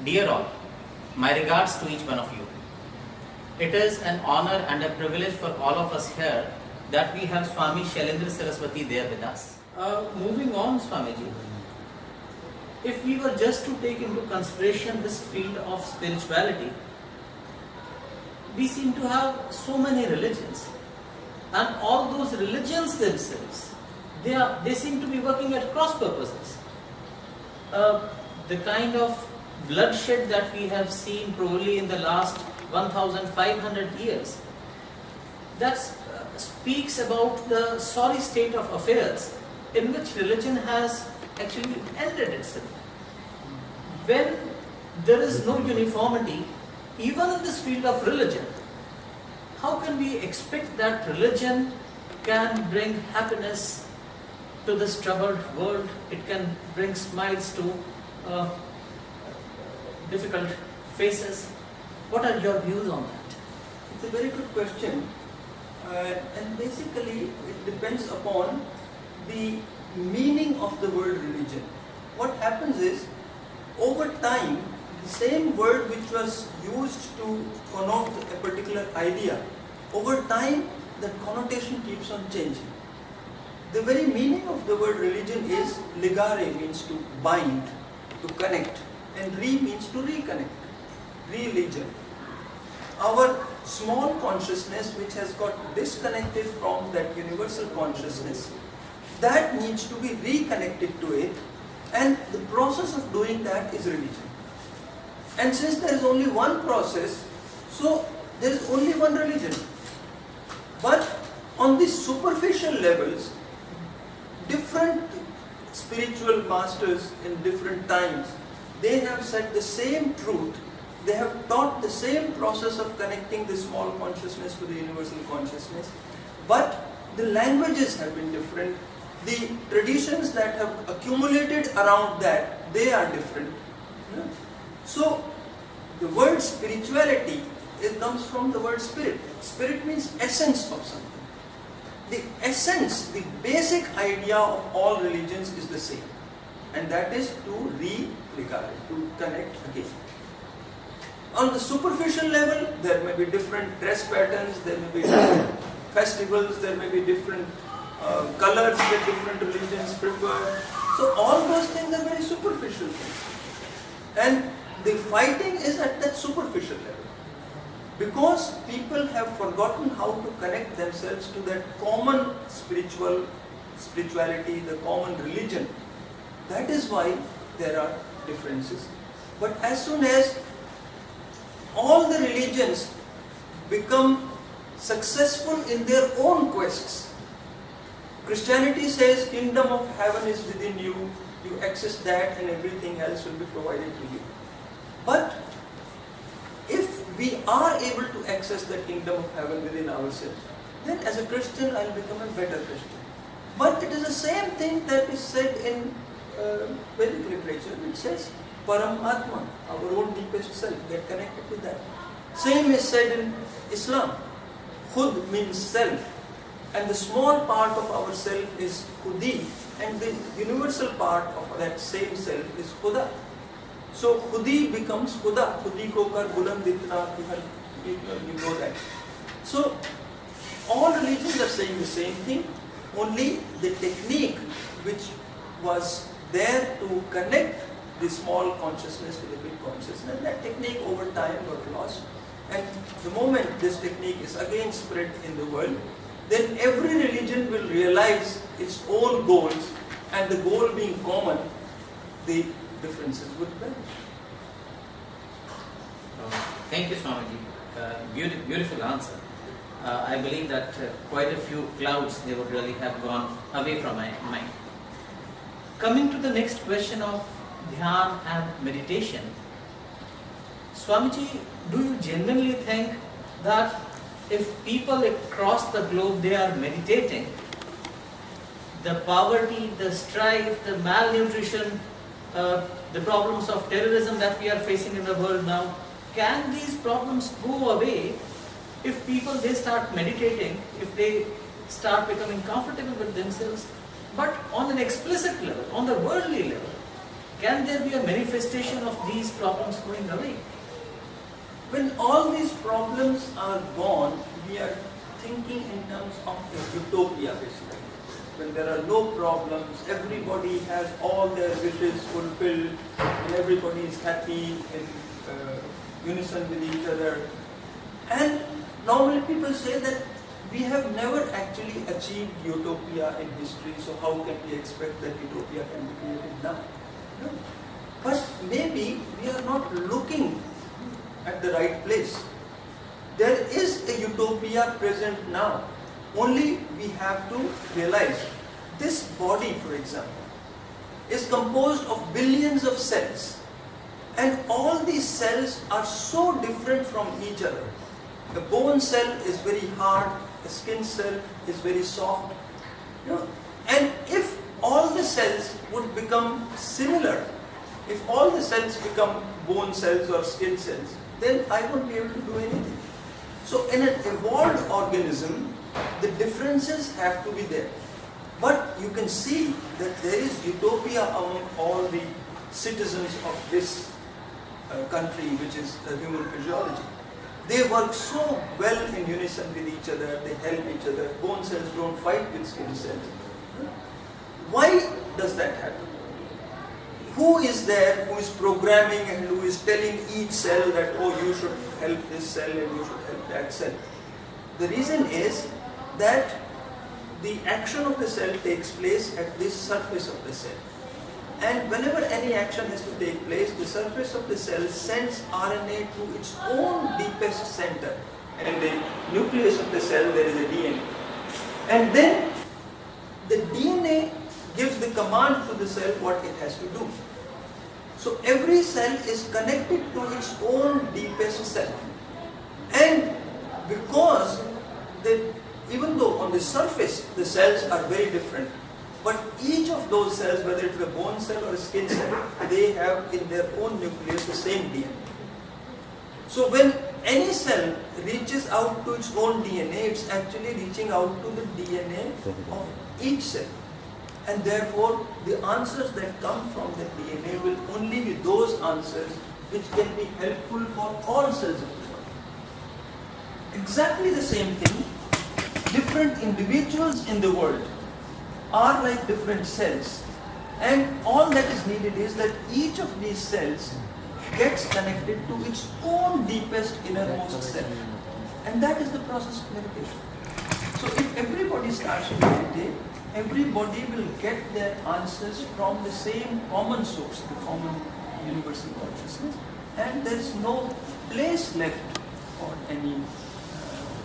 Dear all, my regards to each one of you. It is an honor and a privilege for all of us here that we have Swami Shailendra Saraswati there with us. Moving on, Swamiji, if we were just to take into consideration this field of spirituality, we seem to have so many religions, and all those religions themselves, they seem to be working at cross purposes. The kind of bloodshed that we have seen probably in the last 1500 years, that speaks about the sorry state of affairs in which religion has actually ended itself. When there is no uniformity, even in this field of religion, how can we expect that religion can bring happiness to this troubled world? It can bring smiles to difficult faces. What are your views on that? It's a very good question, and basically it depends upon the meaning of the word religion. What happens is, over time, the same word which was used to connote a particular idea, over time that connotation keeps on changing. The very meaning of the word religion is ligare, means to bind, to connect, and re means to reconnect, religion. Our small consciousness, which has got disconnected from that universal consciousness, that needs to be reconnected to it, and the process of doing that is religion. And since there is only one process, so there is only one religion. But on the superficial levels, different spiritual masters in different times, they have said the same truth. They have taught the same process of connecting the small consciousness to the universal consciousness, but the languages have been different. The traditions that have accumulated around that, they are different. So, the word spirituality, it comes from the word spirit. Spirit means essence of something. The essence, the basic idea of all religions is the same, and that is to re-regard, to connect again. On the superficial level, there may be different dress patterns, there may be different festivals, there may be different colors that different religions prefer. So all those things are very superficial things. And the fighting is at that superficial level. Because people have forgotten how to connect themselves to that common spirituality, the common religion. That is why there are differences. But as soon as all the religions become successful in their own quests, Christianity says kingdom of heaven is within you, you access that and everything else will be provided to you. But if we are able to access the kingdom of heaven within ourselves, then as a Christian I'll become a better Christian. But it is the same thing that is said in Vedic literature. It says Paramatma, our own deepest self, get connected with that. Same is said in Islam. Khud means self, and the small part of our self is Khudi, and the universal part of that same self is Khuda. So Khudi becomes Khuda. Khudi ko kar buland itna, you know that. So all religions are saying the same thing, only the technique which was there to connect the small consciousness to the big consciousness, that technique over time got lost. And the moment this technique is again spread in the world, then every religion will realize its own goals, and the goal being common, the differences would vanish. Thank you, Swamiji. Beautiful answer. I believe that quite a few clouds, they would really have gone away from my mind. Coming to the next question of Dhyan and meditation, Swamiji, do you genuinely think that if people across the globe, they are meditating, the poverty, the strife, the malnutrition, the problems of terrorism that we are facing in the world now, can these problems go away if people, they start meditating, if they start becoming comfortable with themselves? But on an explicit level, on the worldly level, can there be a manifestation of these problems going away? When all these problems are gone, we are thinking in terms of a utopia basically. When there are no problems, everybody has all their wishes fulfilled, and everybody is happy in unison with each other. And normally people say that we have never actually achieved utopia in history, so how can we expect that utopia can be created now? No. But maybe we are not looking at the right place. There is a utopia present now. Only we have to realize this body, for example, is composed of billions of cells, and all these cells are so different from each other. The bone cell is very hard, the skin cell is very soft. And if all the cells would become similar, if all the cells become bone cells or skin cells, then I won't be able to do anything. So in an evolved organism, the differences have to be there. But you can see that there is utopia among all the citizens of this country, which is human physiology. They work so well in unison with each other, they help each other, bone cells don't fight with skin cells. Why does that happen? Who is there who is programming and who is telling each cell that, oh, you should help this cell and you should help that cell? The reason is that the action of the cell takes place at the surface of the cell. And whenever any action has to take place, the surface of the cell sends RNA to its own deepest center. And in the nucleus of the cell, there is a DNA. And then the DNA gives the command to the cell what it has to do. So every cell is connected to its own deepest cell. And because even though on the surface the cells are very different, but each of those cells, whether it's a bone cell or a skin cell, they have in their own nucleus the same DNA. So when any cell reaches out to its own DNA, it's actually reaching out to the DNA of each cell. And therefore, the answers that come from the DNA will only be those answers which can be helpful for all cells of the body. Exactly the same thing, different individuals in the world are like different cells, and all that is needed is that each of these cells gets connected to its own deepest innermost cell, and that is the process of meditation. So if everybody starts to meditate, everybody will get their answers from the same common source, the common universal consciousness, and there is no place left for any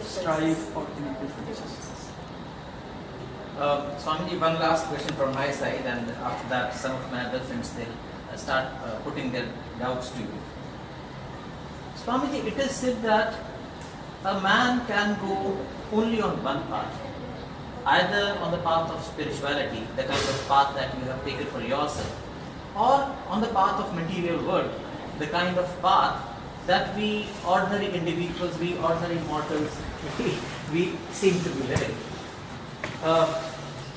strife or any differences. Swamiji, one last question from my side, and after that some of my other friends will start putting their doubts to you. Swamiji, it is said that a man can go only on one path, either on the path of spirituality, the kind of path that you have taken for yourself, or on the path of material world, the kind of path that we ordinary individuals, we ordinary mortals, we seem to be living.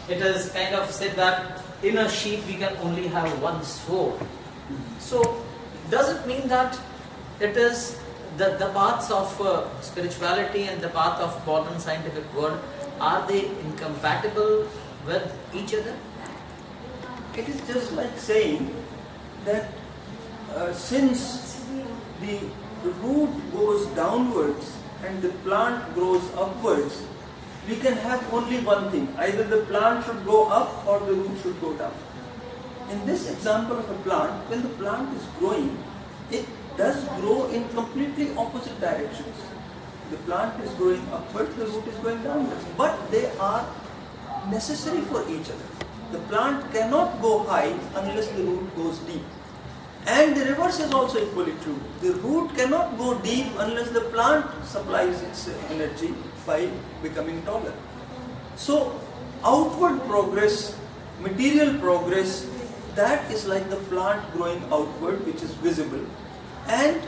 It is kind of said that in a sheep we can only have one sword. So does it mean that it is the paths of spirituality and the path of modern scientific world, are they incompatible with each other? It is just like saying that since the root goes downwards and the plant grows upwards, we can have only one thing. Either the plant should go up or the root should go down. In this example of a plant, when the plant is growing, it does grow in completely opposite directions. The plant is growing upwards, the root is going downwards. But they are necessary for each other. The plant cannot go high unless the root goes deep. And the reverse is also equally true. The root cannot go deep unless the plant supplies its energy by becoming taller. So, outward progress, material progress, that is like the plant growing outward, which is visible. And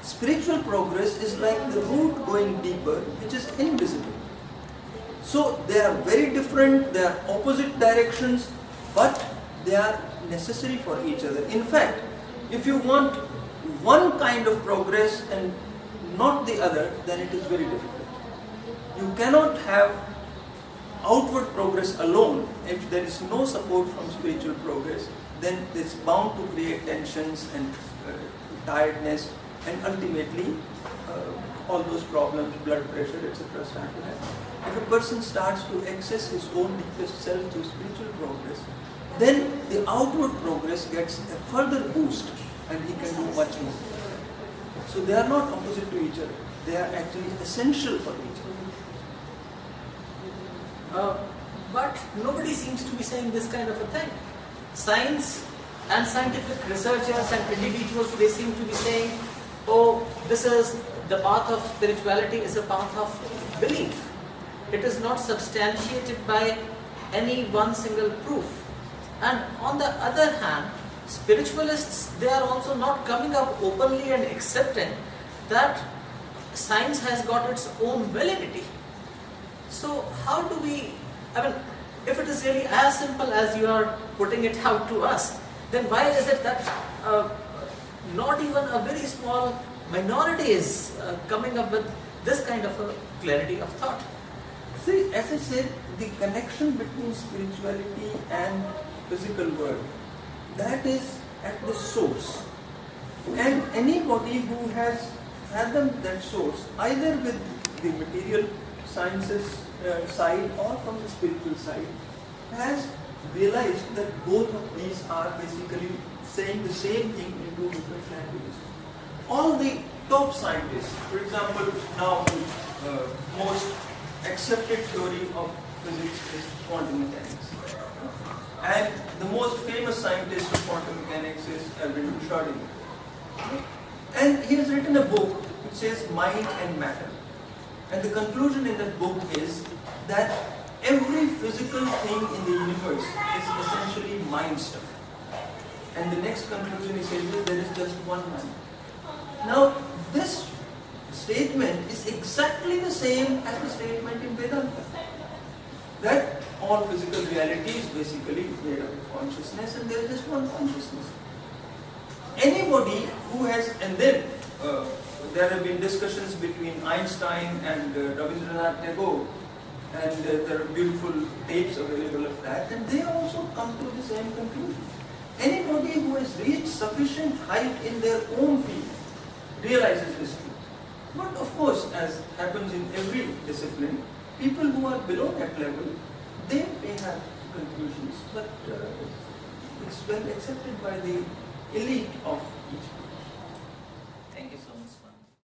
spiritual progress is like the root going deeper, which is invisible. So, they are very different, they are opposite directions, but they are necessary for each other. In fact, if you want one kind of progress and not the other, then it is very difficult. You cannot have outward progress alone if there is no support from spiritual progress. Then it's bound to create tensions and tiredness, and ultimately all those problems, blood pressure, etc. start to happen. If a person starts to access his own deepest self through spiritual progress, then the outward progress gets a further boost and he can do much more. So they are not opposite to each other. They are actually essential for each other. But nobody seems to be saying this kind of a thing. Science and scientific researchers and individuals, they seem to be saying, oh, this is the path of spirituality is a path of belief. It is not substantiated by any one single proof. And on the other hand, spiritualists, they are also not coming up openly and accepting that science has got its own validity. So how do we, if it is really as simple as you are putting it out to us, then why is it that not even a very small minority is coming up with this kind of a clarity of thought? See, as I said, the connection between spirituality and physical world, that is at the source. And anybody who has fathomed that source, either with the material sciences side or from the spiritual side, has realized that both of these are basically saying the same thing in two different languages. All the top scientists, for example, now the most accepted theory of physics is quantum mechanics. And the most famous scientist of quantum mechanics is Schrödinger. And he has written a book which says Mind and Matter. And the conclusion in that book is that every physical thing in the universe is essentially mind stuff. And the next conclusion he says is there is just one mind. Now, this statement is exactly the same as the statement in Vedanta. That all physical reality is basically made up of consciousness and there is just one consciousness. Anybody who has, and then there have been discussions between Einstein and Rabindranath Tagore, and there are beautiful tapes available of that, and they also come to the same conclusion. Anybody who has reached sufficient height in their own field realizes this truth. But of course, as happens in every discipline, people who are below that level, they may have conclusions, but it's well accepted by the elite of